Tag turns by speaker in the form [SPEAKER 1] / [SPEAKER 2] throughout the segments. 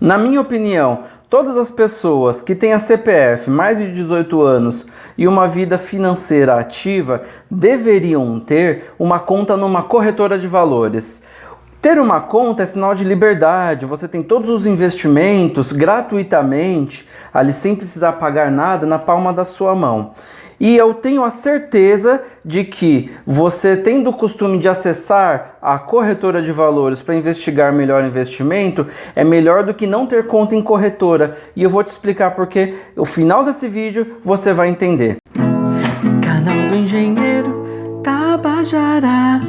[SPEAKER 1] Na minha opinião, todas as pessoas que têm a CPF mais de 18 anos e uma vida financeira ativa deveriam ter uma conta numa corretora de valores. Ter uma conta é sinal de liberdade, você tem todos os investimentos gratuitamente, ali sem precisar pagar nada, na palma da sua mão. E eu tenho a certeza de que você, tendo o costume de acessar a corretora de valores para investigar melhor investimento, é melhor do que não ter conta em corretora. E eu vou te explicar porque no final desse vídeo você vai entender.
[SPEAKER 2] Canal do Engenheiro Tabajara.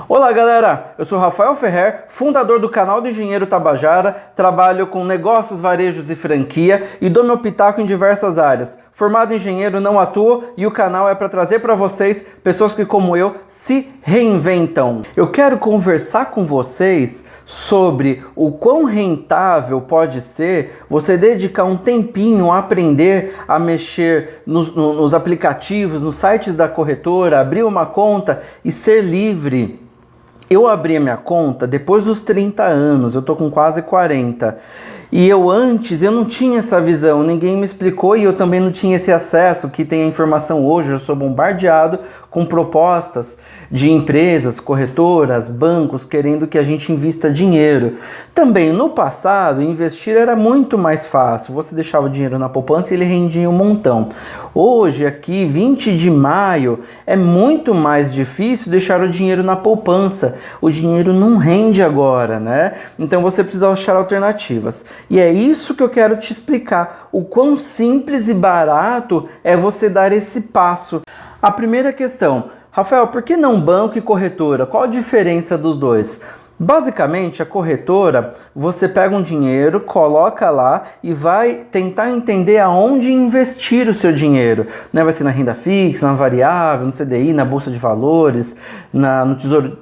[SPEAKER 1] Olá galera, eu sou Rafael Ferrer, fundador do canal do Engenheiro Tabajara, trabalho com negócios, varejos e franquia e dou meu pitaco em diversas áreas. Formado engenheiro, não atuo e o canal é para trazer para vocês pessoas que, como eu, se reinventam. Eu quero conversar com vocês sobre o quão rentável pode ser você dedicar um tempinho a aprender a mexer nos aplicativos, nos sites da corretora, abrir uma conta e ser livre. Eu abri a minha conta depois dos 30 anos, eu tô com quase 40. E antes eu não tinha essa visão, ninguém me explicou e eu também não tinha esse acesso que tem a informação hoje. Eu sou bombardeado com propostas de empresas, corretoras, bancos querendo que a gente invista dinheiro. Também no passado, investir era muito mais fácil, você deixava o dinheiro na poupança e ele rendia um montão. Hoje, aqui, 20 de maio, é muito mais difícil deixar o dinheiro na poupança. O dinheiro não rende agora, né? Então você precisa achar alternativas. E é isso que eu quero te explicar, o quão simples e barato é você dar esse passo. A primeira questão, Rafael, por que não banco e corretora? Qual a diferença dos dois? Basicamente, a corretora, você pega um dinheiro, coloca lá e vai tentar entender aonde investir o seu dinheiro. Né? Vai ser na renda fixa, na variável, no CDI, na bolsa de valores, no tesouro,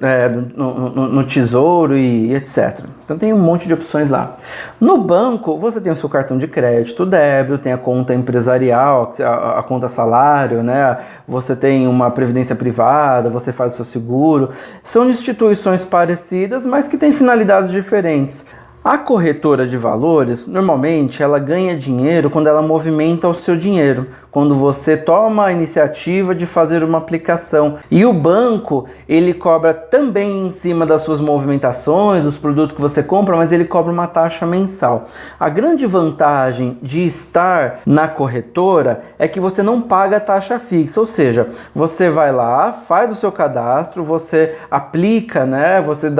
[SPEAKER 1] no tesouro e etc. Então tem um monte de opções lá. No banco, você tem o seu cartão de crédito, débito, tem a conta empresarial, a conta salário, né? Você tem uma previdência privada, você faz o seu seguro. São instituições parecidas, mas que têm finalidades diferentes. A corretora de valores, normalmente, ela ganha dinheiro quando ela movimenta o seu dinheiro, quando você toma a iniciativa de fazer uma aplicação. E o banco, ele cobra também em cima das suas movimentações, dos produtos que você compra, mas ele cobra uma taxa mensal. A grande vantagem de estar na corretora é que você não paga taxa fixa, ou seja, você vai lá, faz o seu cadastro, você aplica, né? Você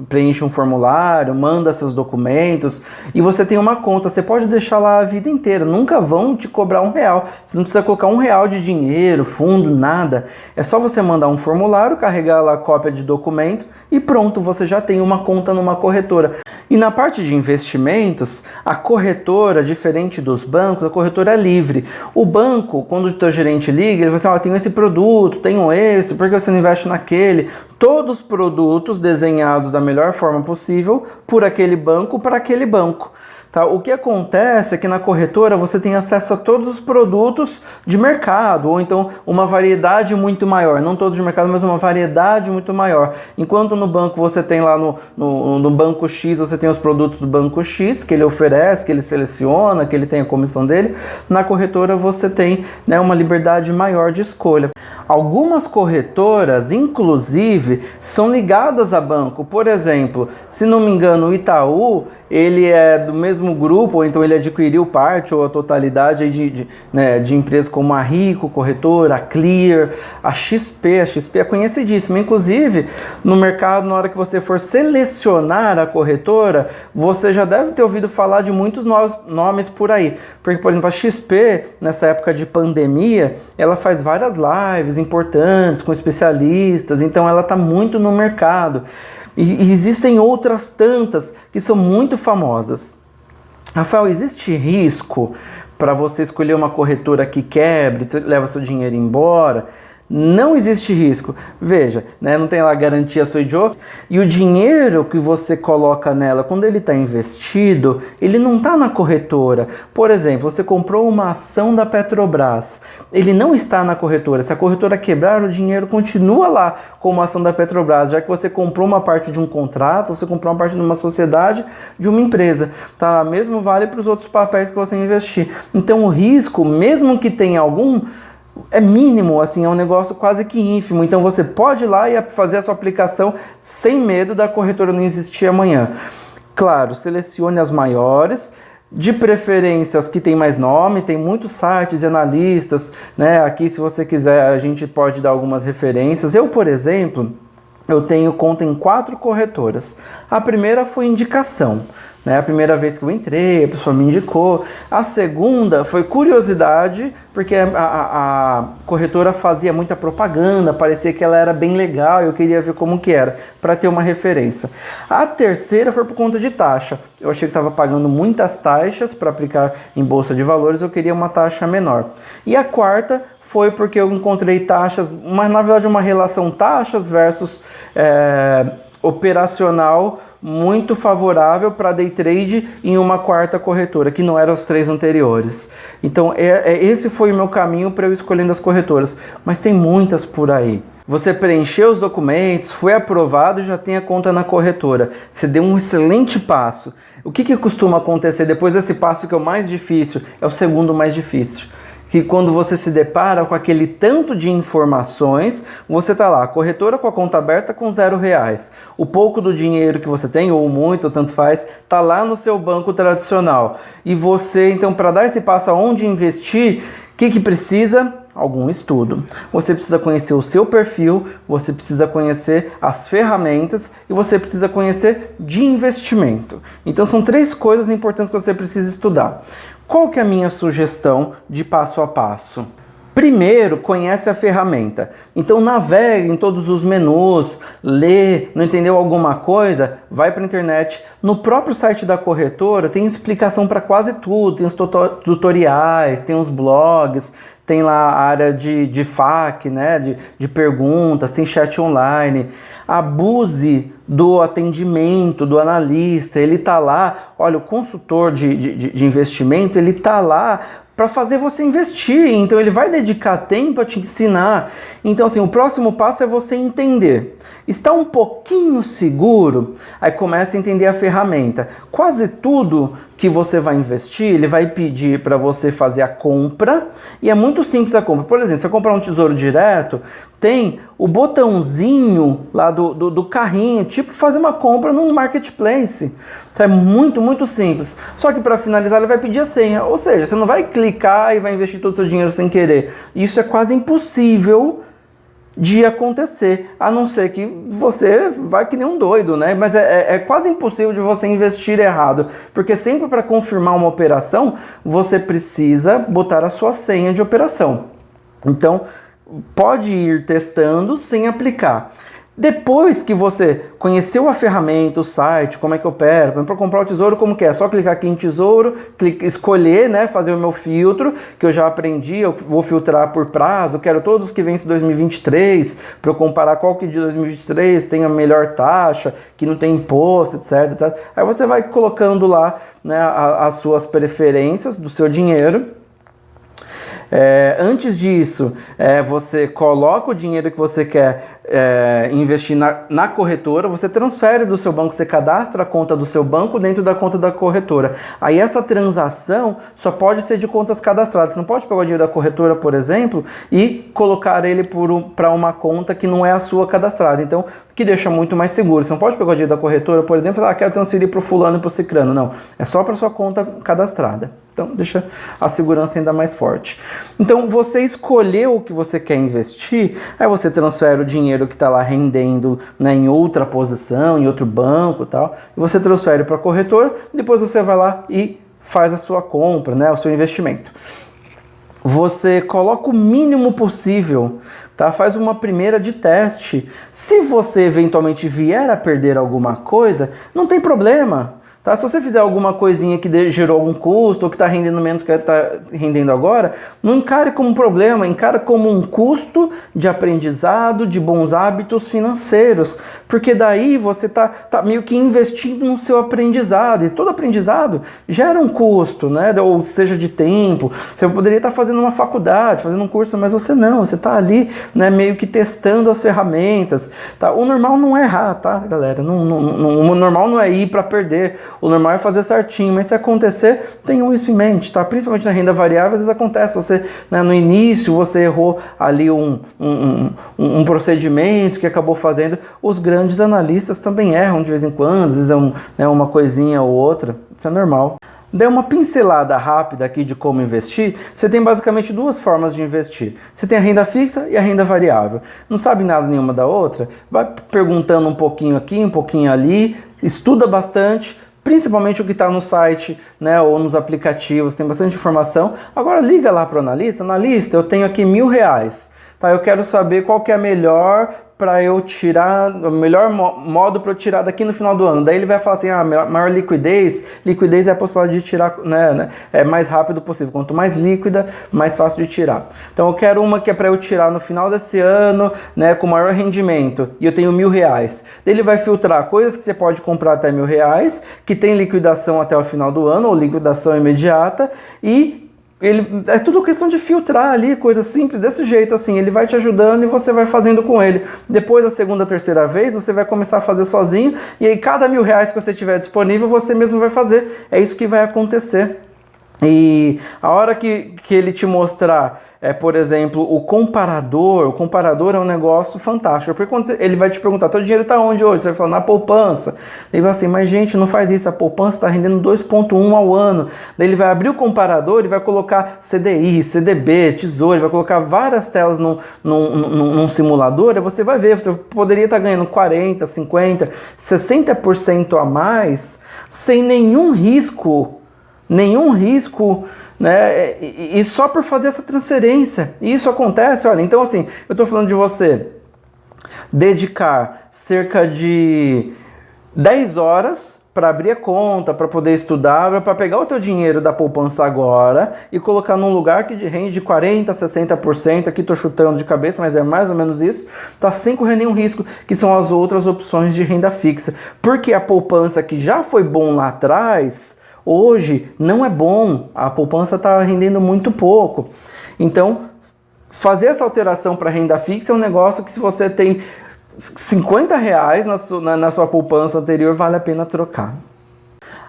[SPEAKER 1] preenche um formulário, manda seus documentos e você tem uma conta, você pode deixar lá a vida inteira, nunca vão te cobrar R$1, você não precisa colocar R$1 de dinheiro, fundo, nada, é só você mandar um formulário, carregar lá a cópia de documento e pronto, você já tem uma conta numa corretora. E na parte de investimentos, a corretora, diferente dos bancos, a corretora é livre. O banco, quando o teu gerente liga, ele vai dizer, tenho esse produto, tenho esse, por que você não investe naquele? Todos os produtos desenhados da melhor forma possível por aquele banco para aquele banco. Tá? O que acontece é que na corretora você tem acesso a todos os produtos de mercado, ou então uma variedade muito maior, não todos de mercado, mas uma variedade muito maior. Enquanto no banco você tem lá no Banco X, você tem os produtos do Banco X, que ele oferece, que ele seleciona, que ele tem a comissão dele, na corretora você tem, né, uma liberdade maior de escolha. Algumas corretoras, inclusive, são ligadas a banco. Por exemplo, se não me engano, o Itaú, ele é do mesmo grupo, ou então ele adquiriu parte ou a totalidade de empresas como a Rico, corretora, a Clear, a XP. A XP é conhecidíssima. Inclusive, no mercado, na hora que você for selecionar a corretora, você já deve ter ouvido falar de muitos nomes por aí. Porque, por exemplo, a XP, nessa época de pandemia, ela faz várias lives importantes com especialistas, então ela está muito no mercado. E existem outras tantas que são muito famosas. Rafael, existe risco para você escolher uma corretora que quebre, leva seu dinheiro embora? não existe risco. Veja, né, não tem lá garantia sou idiota. E o dinheiro que você coloca nela, quando ele está investido, ele não está na corretora. Por exemplo, você comprou uma ação da Petrobras, ele não está na corretora. Se a corretora quebrar, o dinheiro continua lá como ação da Petrobras, já que você comprou uma parte de um contrato, você comprou uma parte de uma sociedade, de uma empresa. Tá? Mesmo vale para os outros papéis que você investir. Então o risco, mesmo que tenha algum, é mínimo, assim, é um negócio quase que ínfimo. Então você pode ir lá e fazer a sua aplicação sem medo da corretora não existir amanhã. Claro, selecione as maiores, de preferência as que tem mais nome, tem muitos sites e analistas, né? Aqui, se você quiser, a gente pode dar algumas referências. Eu, por exemplo, eu tenho conta em 4 corretoras. A primeira foi indicação, né? A primeira vez que eu entrei, a pessoa me indicou. A segunda foi curiosidade, porque a corretora fazia muita propaganda, parecia que ela era bem legal, eu queria ver como que era, para ter uma referência. A terceira foi por conta de taxa. Eu achei que estava pagando muitas taxas para aplicar em bolsa de valores, eu queria uma taxa menor. E a quarta foi porque eu encontrei taxas, mas na verdade uma relação taxas versus operacional muito favorável para day trade em uma quarta corretora, que não eram as 3 anteriores. Então esse foi o meu caminho para eu escolhendo as corretoras, mas tem muitas por aí. Você preencheu os documentos, foi aprovado e já tem a conta na corretora. Você deu um excelente passo. O que costuma acontecer depois desse passo, que é o mais difícil? É o segundo mais difícil. Que quando você se depara com aquele tanto de informações, você tá lá, a corretora com a conta aberta com R$0. O pouco do dinheiro que você tem, ou muito, ou tanto faz, tá lá no seu banco tradicional. E você, então, para dar esse passo aonde investir, o que precisa? Algum estudo. Você precisa conhecer o seu perfil, você precisa conhecer as ferramentas e você precisa conhecer de investimento. Então são 3 coisas importantes que você precisa estudar. Qual que é a minha sugestão de passo a passo? Primeiro, conhece a ferramenta. Então navegue em todos os menus, lê, não entendeu alguma coisa? Vai para a internet. No próprio site da corretora tem explicação para quase tudo. Tem os tutoriais, tem os blogs, tem lá a área de FAQ, né? de perguntas, tem chat online. Abuse do atendimento, do analista, ele está lá. Olha, o consultor de investimento, ele está lá para fazer você investir, então ele vai dedicar tempo a te ensinar. Então assim, o próximo passo é você entender. Está um pouquinho seguro? Aí começa a entender a ferramenta. Quase tudo que você vai investir, ele vai pedir para você fazer a compra, e é muito simples a compra. Por exemplo, se você comprar um tesouro direto, tem o botãozinho lá do carrinho, tipo fazer uma compra num marketplace. Então é muito, muito simples. Só que para finalizar ele vai pedir a senha, ou seja, você não vai clicar e vai investir todo o seu dinheiro sem querer. Isso é quase impossível de acontecer, a não ser que você vai que nem um doido, né? Mas é quase impossível de você investir errado, porque sempre para confirmar uma operação, você precisa botar a sua senha de operação. Então, pode ir testando sem aplicar. Depois que você conheceu a ferramenta, o site, como é que opera, para comprar o tesouro, como que é? Só clicar aqui em tesouro, escolher, né, fazer o meu filtro, que eu já aprendi, eu vou filtrar por prazo, quero todos que vencem 2023, para eu comparar qual que de 2023 tem a melhor taxa, que não tem imposto, etc, etc. Aí você vai colocando lá, né, as suas preferências do seu dinheiro. Antes disso, você coloca o dinheiro que você quer investir na corretora, você transfere do seu banco, você cadastra a conta do seu banco dentro da conta da corretora. Aí essa transação só pode ser de contas cadastradas. Você não pode pegar o dinheiro da corretora, por exemplo, e colocar ele para uma conta que não é a sua cadastrada. Então, que deixa muito mais seguro. Você não pode pegar o dinheiro da corretora, por exemplo, e falar, quero transferir para o fulano e para o cicrano. Não, é só para sua conta cadastrada. Então, deixa a segurança ainda mais forte. Então, você escolheu o que você quer investir, aí você transfere o dinheiro que está lá rendendo, né, em outra posição, em outro banco e tal, e você transfere para a corretora, depois você vai lá e faz a sua compra, né, o seu investimento. Você coloca o mínimo possível, tá? Faz uma primeira de teste. Se você eventualmente vier a perder alguma coisa, não tem problema. Tá? Se você fizer alguma coisinha que gerou algum custo ou que está rendendo menos que está rendendo agora, não encare como um problema, encare como um custo de aprendizado, de bons hábitos financeiros, porque daí você tá meio que investindo no seu aprendizado, e todo aprendizado gera um custo, né? Ou seja, de tempo. Você poderia estar fazendo uma faculdade, fazendo um curso, mas você não, você está ali, né, meio que testando as ferramentas. Tá? O normal não é errar, tá, galera? O normal não é ir para perder. O normal é fazer certinho, mas se acontecer, tenham isso em mente, tá? Principalmente na renda variável, às vezes acontece, você, né, no início você errou ali um procedimento que acabou fazendo. Os grandes analistas também erram de vez em quando, às vezes é uma coisinha ou outra, isso é normal. Dei uma pincelada rápida aqui de como investir. Você tem basicamente duas formas de investir. Você tem a renda fixa e a renda variável. Não sabe nada nenhuma da outra? Vai perguntando um pouquinho aqui, um pouquinho ali, estuda bastante, principalmente o que está no site, né, ou nos aplicativos, tem bastante informação. Agora liga lá para o analista. Analista, eu tenho aqui R$1.000. Tá, eu quero saber qual que é a melhor para eu tirar, o melhor modo para eu tirar daqui no final do ano. Daí ele vai falar assim, maior liquidez é a possibilidade de tirar, né, é mais rápido possível. Quanto mais líquida, mais fácil de tirar. Então eu quero uma que é para eu tirar no final desse ano, né, com maior rendimento, e eu tenho R$1.000. Daí ele vai filtrar coisas que você pode comprar até R$1.000, que tem liquidação até o final do ano, ou liquidação imediata, e é tudo questão de filtrar ali, coisa simples, desse jeito assim, ele vai te ajudando e você vai fazendo com ele. Depois da segunda, terceira vez, você vai começar a fazer sozinho, e aí cada R$1.000 que você tiver disponível, você mesmo vai fazer. É isso que vai acontecer. E a hora que ele te mostrar, por exemplo, o comparador é um negócio fantástico, porque quando ele vai te perguntar, teu dinheiro está onde hoje? Você vai falar, na poupança. Ele vai assim, mas gente, não faz isso, a poupança está rendendo 2,1 ao ano. Daí ele vai abrir o comparador e vai colocar CDI, CDB, Tesouro, ele vai colocar várias telas num simulador, e você vai ver, você poderia estar ganhando 40%, 50%, 60% a mais, sem nenhum risco, né? E só por fazer essa transferência. E isso acontece, olha, então assim, eu estou falando de você dedicar cerca de 10 horas para abrir a conta, para poder estudar, para pegar o teu dinheiro da poupança agora e colocar num lugar que rende de 40%, 60%, aqui estou chutando de cabeça, mas é mais ou menos isso, tá sem correr nenhum risco, que são as outras opções de renda fixa. Porque a poupança que já foi bom lá atrás, hoje não é bom, a poupança está rendendo muito pouco. Então, fazer essa alteração para renda fixa é um negócio que, se você tem R$50 na sua poupança anterior, vale a pena trocar.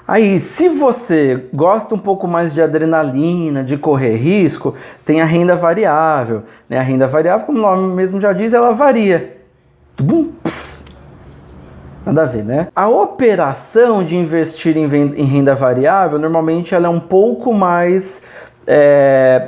[SPEAKER 1] Aí, se você gosta um pouco mais de adrenalina, de correr risco, tem a renda variável, né? A renda variável, como o nome mesmo já diz, ela varia. Nada a ver, né? A operação de investir em renda variável, normalmente ela é um pouco mais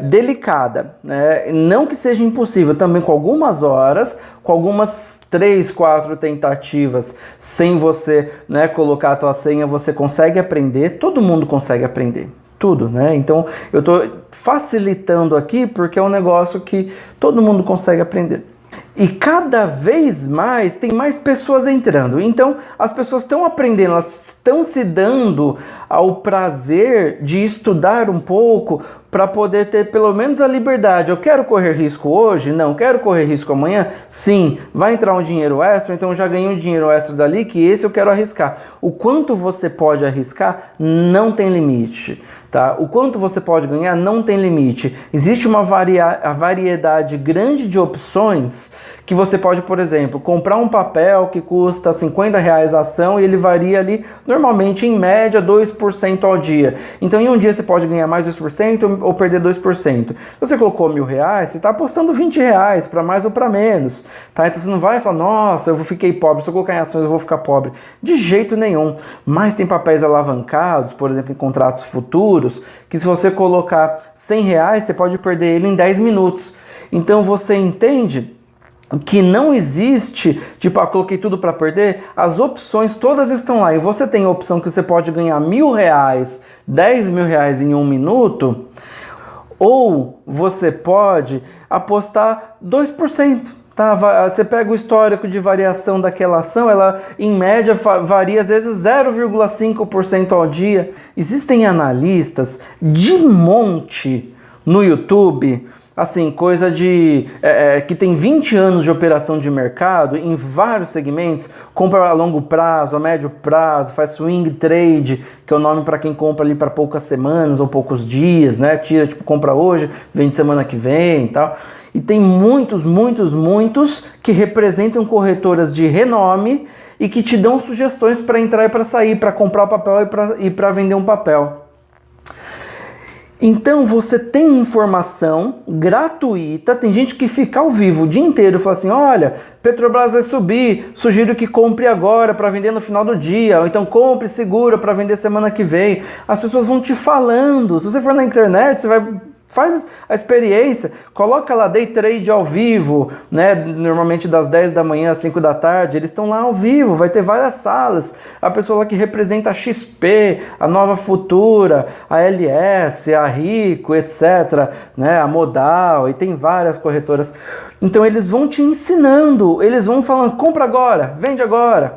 [SPEAKER 1] delicada, né? Não que seja impossível, também com algumas horas, com algumas 3, 4 tentativas, sem você, né, colocar a tua senha, você consegue aprender, todo mundo consegue aprender. Tudo, né? Então, eu estou facilitando aqui porque é um negócio que todo mundo consegue aprender. E cada vez mais tem mais pessoas entrando. Então, as pessoas estão aprendendo, elas estão se dando ao prazer de estudar um pouco para poder ter pelo menos a liberdade. Eu quero correr risco hoje? Não. Quero correr risco amanhã? Sim. Vai entrar um dinheiro extra? Então eu já ganhei um dinheiro extra dali, que esse eu quero arriscar. O quanto você pode arriscar não tem limite. Tá? O quanto você pode ganhar não tem limite. Existe uma variedade grande de opções que você pode, por exemplo, comprar um papel que custa R$50 a ação e ele varia ali, normalmente, em média, 2% ao dia. Então, em um dia você pode ganhar mais 2% ou perder 2%. Se você colocou R$1.000, você está apostando R$20 para mais ou para menos. Tá? Então, você não vai falar, nossa, eu fiquei pobre, se eu colocar em ações eu vou ficar pobre. De jeito nenhum. Mas tem papéis alavancados, por exemplo, em contratos futuros, que se você colocar R$100, você pode perder ele em 10 minutos. Então, você entende que não existe, tipo, coloquei tudo para perder, as opções todas estão lá, e você tem a opção que você pode ganhar R$1.000, R$10.000 em 1 minuto, ou você pode apostar 2%, Tá, você pega o histórico de variação daquela ação, ela em média varia às vezes 0,5% ao dia. Existem analistas de monte no YouTube, assim, coisa de que tem 20 anos de operação de mercado em vários segmentos, compra a longo prazo, a médio prazo, faz swing trade, que é o nome para quem compra ali para poucas semanas ou poucos dias, né? Tira, tipo, compra hoje, vende semana que vem e tal. E tem muitos que representam corretoras de renome e que te dão sugestões para entrar e para sair, para comprar o papel e para vender um papel. Então você tem informação gratuita, tem gente que fica ao vivo o dia inteiro e fala assim, olha, Petrobras vai subir, sugiro que compre agora para vender no final do dia, ou então compre segura para vender semana que vem. As pessoas vão te falando, se você for na internet, você vai... Faz a experiência, coloca lá day trade ao vivo, né? Normalmente das 10 da manhã às 5 da tarde, eles estão lá ao vivo, vai ter várias salas, a pessoa lá que representa a XP, a Nova Futura, a LS, a Rico, etc, né? A Modal, e tem várias corretoras. Então eles vão te ensinando, eles vão falando, compra agora,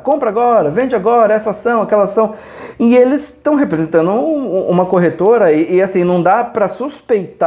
[SPEAKER 1] compra agora, vende agora, essa ação, aquela ação. E eles estão representando uma corretora e assim, não dá para suspeitar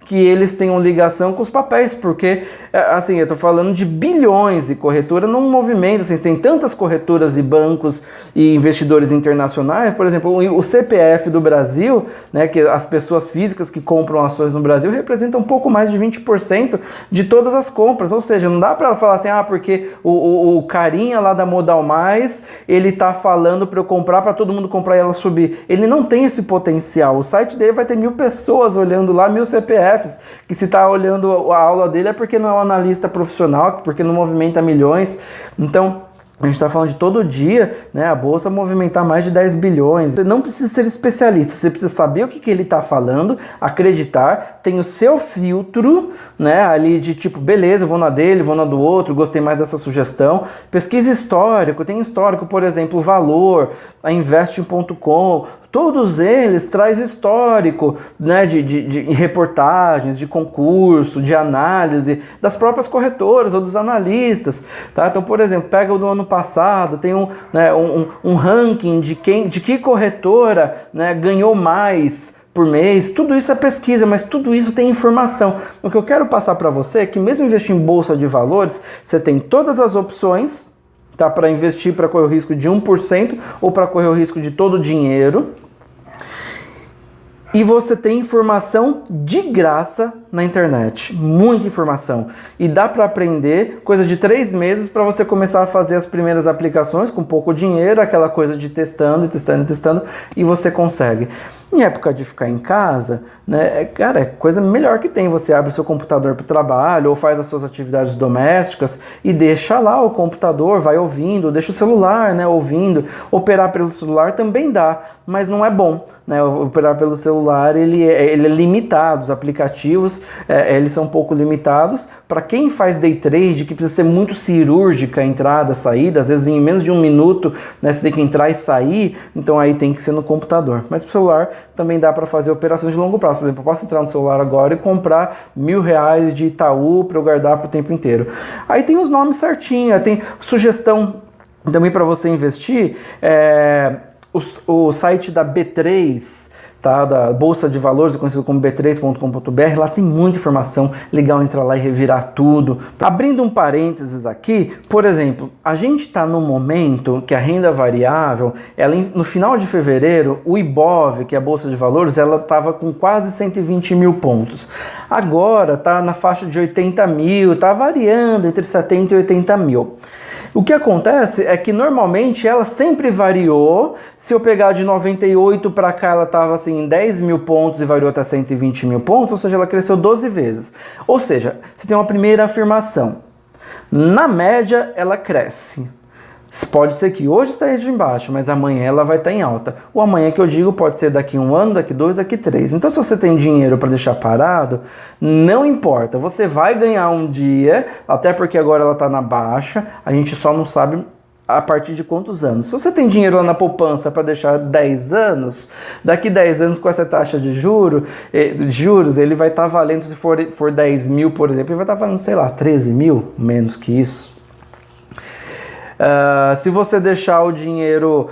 [SPEAKER 1] que eles tenham ligação com os papéis, porque, assim, eu estou falando de bilhões e corretora num movimento, assim, tem tantas corretoras e bancos e investidores internacionais, por exemplo, o CPF do Brasil, né, que as pessoas físicas que compram ações no Brasil representam um pouco mais de 20% de todas as compras, ou seja, não dá para falar assim, porque o carinha lá da Modal Mais, ele tá falando para eu comprar, para todo mundo comprar e ela subir. Ele não tem esse potencial, o site dele vai ter 1000 pessoas olhando lá, 1000 CPF, que se está olhando a aula dele é porque não é um analista profissional, porque não movimenta milhões. Então, a gente está falando de todo dia, né, a bolsa movimentar mais de 10 bilhões. Você não precisa ser especialista, você precisa saber o que ele está falando, acreditar, tem o seu filtro, né, ali de tipo, beleza, vou na dele, vou na do outro, gostei mais dessa sugestão. Pesquisa histórico, tem histórico, por exemplo, o Valor, a Investing.com, todos eles trazem histórico, né, de reportagens, de concurso, de análise das próprias corretoras ou dos analistas, tá? Então, por exemplo, pega o do ano passado, tem um ranking de que corretora, né, ganhou mais por mês. Tudo isso é pesquisa, mas tudo isso tem informação. O que eu quero passar para você é que mesmo investir em bolsa de valores, você tem todas as opções, tá, para investir, para correr o risco de 1% ou para correr o risco de todo o dinheiro. E você tem informação de graça na internet, muita informação. E dá para aprender coisa de 3 meses para você começar a fazer as primeiras aplicações com pouco dinheiro, aquela coisa de testando, e você consegue. Em época de ficar em casa, né, cara, é coisa melhor que tem. Você abre o seu computador para o trabalho ou faz as suas atividades domésticas e deixa lá o computador, vai ouvindo, deixa o celular, né, ouvindo. Operar pelo celular também dá, mas não é bom, né? Operar pelo celular, ele é limitado, os aplicativos, eles são um pouco limitados. Para quem faz day trade, que precisa ser muito cirúrgica, entrada, saída, às vezes em menos de 1 minuto, né, você tem que entrar e sair, então aí tem que ser no computador. Mas pro celular também dá para fazer operações de longo prazo. Por exemplo, eu posso entrar no celular agora e comprar R$1.000 de Itaú para eu guardar para o tempo inteiro. Aí tem os nomes certinhos, tem sugestão também para você investir, o site da B3, tá, da Bolsa de Valores, conhecido como b3.com.br, lá tem muita informação legal, entrar lá e revirar tudo. Abrindo um parênteses aqui, por exemplo, a gente está no momento que a renda variável, ela, no final de fevereiro, o Ibov, que é a Bolsa de Valores, ela estava com quase 120 mil pontos. Agora está na faixa de 80 mil, está variando entre 70 e 80 mil. O que acontece é que normalmente ela sempre variou. Se eu pegar de 98 para cá, ela estava assim em 10 mil pontos e variou até 120 mil pontos, ou seja, ela cresceu 12 vezes. Ou seja, você tem uma primeira afirmação. Na média, ela cresce. Pode ser que hoje esteja embaixo, mas amanhã ela vai estar em alta. O amanhã que eu digo pode ser daqui 1 ano, daqui 2, daqui 3. Então, se você tem dinheiro para deixar parado, não importa. Você vai ganhar um dia, até porque agora ela está na baixa. A gente só não sabe a partir de quantos anos? Se você tem dinheiro lá na poupança para deixar 10 anos, daqui 10 anos com essa taxa de juros, ele vai estar valendo, se for 10 mil, por exemplo, ele vai estar valendo, sei lá, 13 mil, menos que isso. Se você deixar o dinheiro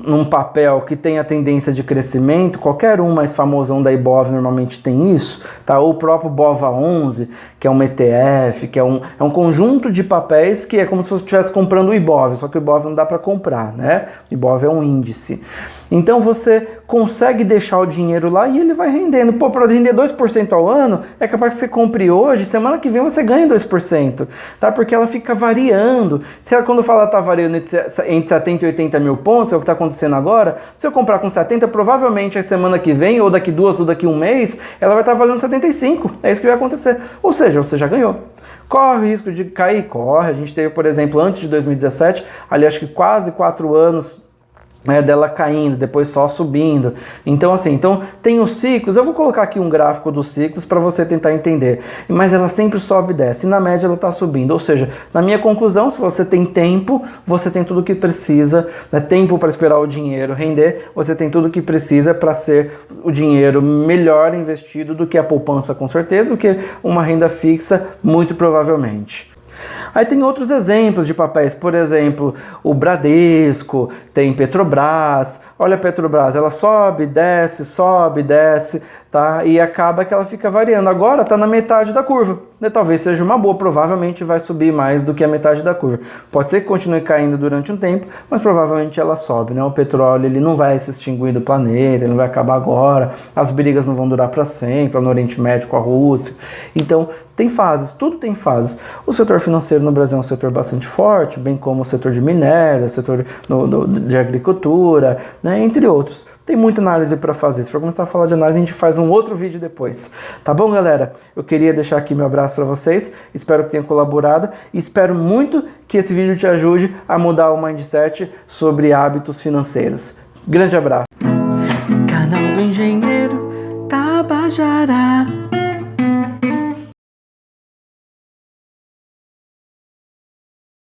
[SPEAKER 1] num papel que tem a tendência de crescimento, qualquer um mais famosão da Ibov normalmente tem isso, tá? Ou o próprio BOVA11, que é um ETF, que é um conjunto de papéis que é como se você estivesse comprando o Ibov, só que o Ibov não dá para comprar, né? O Ibov é um índice. Então você consegue deixar o dinheiro lá e ele vai rendendo. Pô, para render 2% ao ano, é capaz que você compre hoje, semana que vem você ganha 2%, tá? Porque ela fica variando. Se ela, quando fala tá variando entre 70 e 80 mil pontos, é o que está acontecendo agora, se eu comprar com 70, provavelmente a semana que vem, ou daqui 2 ou daqui 1 mês, ela vai estar valendo 75. É isso que vai acontecer. Ou seja, você já ganhou. Corre o risco de cair? Corre. A gente teve, por exemplo, antes de 2017, ali acho que quase 4 anos dela caindo, depois só subindo. Então assim, tem os ciclos, eu vou colocar aqui um gráfico dos ciclos para você tentar entender, mas ela sempre sobe e desce, e na média ela está subindo, ou seja, na minha conclusão, se você tem tempo, você tem tudo o que precisa, né? Tempo para esperar o dinheiro render, você tem tudo o que precisa para ser o dinheiro melhor investido do que a poupança, com certeza, do que uma renda fixa, muito provavelmente. Aí tem outros exemplos de papéis, por exemplo, o Bradesco, tem Petrobras. Olha a Petrobras, ela sobe, desce, tá? E acaba que ela fica variando. Agora está na metade da curva, né? Talvez seja uma boa, provavelmente vai subir mais do que a metade da curva. Pode ser que continue caindo durante um tempo, mas provavelmente ela sobe, né? O petróleo ele não vai se extinguir do planeta, ele não vai acabar agora, as brigas não vão durar para sempre, lá no Oriente Médio com a Rússia. Então, tem fases, tudo tem fases. O setor financeiro no Brasil é um setor bastante forte, bem como o setor de minério, o setor de agricultura, né, entre outros. Tem muita análise para fazer. Se for começar a falar de análise, a gente faz um outro vídeo depois. Tá bom, galera? Eu queria deixar aqui meu abraço para vocês. Espero que tenha colaborado e espero muito que esse vídeo te ajude a mudar o mindset sobre hábitos financeiros. Grande abraço.
[SPEAKER 2] Canal do Engenheiro Tabajara.